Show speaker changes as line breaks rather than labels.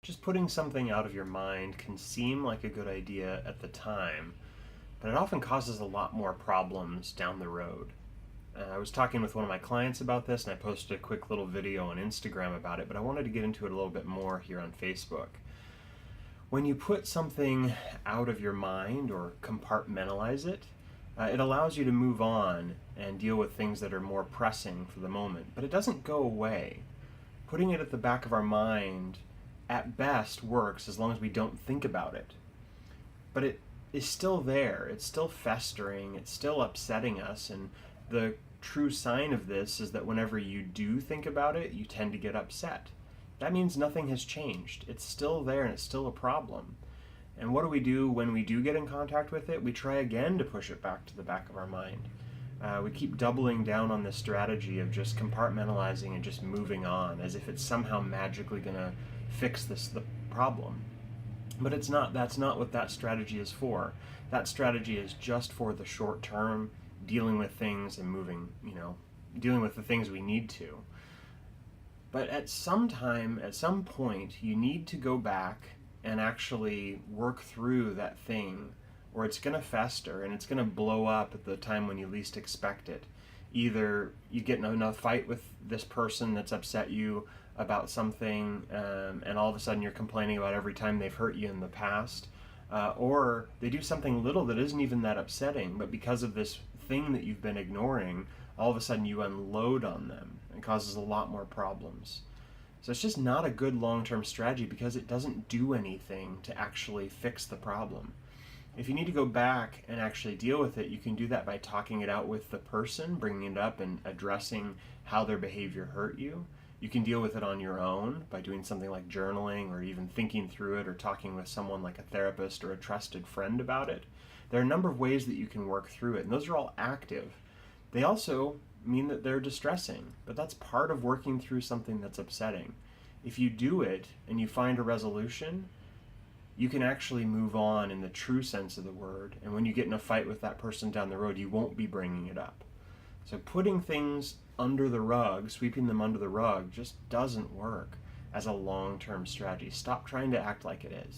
Just putting something out of your mind can seem like a good idea at the time, but it often causes a lot more problems down the road. I was talking with one of my clients about this, and I posted a quick little video on Instagram about it, but I wanted to get into it a little bit more here on Facebook. When you put something out of your mind or compartmentalize it, it allows you to move on and deal with things that are more pressing for the moment, but it doesn't go away. Putting it at the back of our mind at best works as long as we don't think about it. But it is still there, it's still festering, it's still upsetting us, and the true sign of this is that whenever you do think about it, you tend to get upset. That means nothing has changed. It's still there and it's still a problem. And what do we do when we do get in contact with it? We try again to push it back to the back of our mind. We keep doubling down on this strategy of just compartmentalizing and just moving on as if it's somehow magically going to fix the problem. But it's not. That's not what that strategy is for. That strategy is just for the short term, dealing with things and moving, dealing with the things we need to. But at some time, at some point, you need to go back and actually work through that thing, or it's going to fester and it's going to blow up at the time when you least expect it. Either you get in a fight with this person that's upset you about something, and all of a sudden you're complaining about every time they've hurt you in the past, or they do something little that isn't even that upsetting, but because of this thing that you've been ignoring, all of a sudden you unload on them and causes a lot more problems. So it's just not a good long-term strategy because it doesn't do anything to actually fix the problem. If you need to go back and actually deal with it, you can do that by talking it out with the person, bringing it up and addressing how their behavior hurt you. You can deal with it on your own by doing something like journaling or even thinking through it or talking with someone like a therapist or a trusted friend about it. There are a number of ways that you can work through it, and those are all active. They also mean that they're distressing, but that's part of working through something that's upsetting. If you do it and you find a resolution, you can actually move on in the true sense of the word, and when you get in a fight with that person down the road, you won't be bringing it up. So putting things under the rug, sweeping them under the rug, just doesn't work as a long-term strategy. Stop trying to act like it is.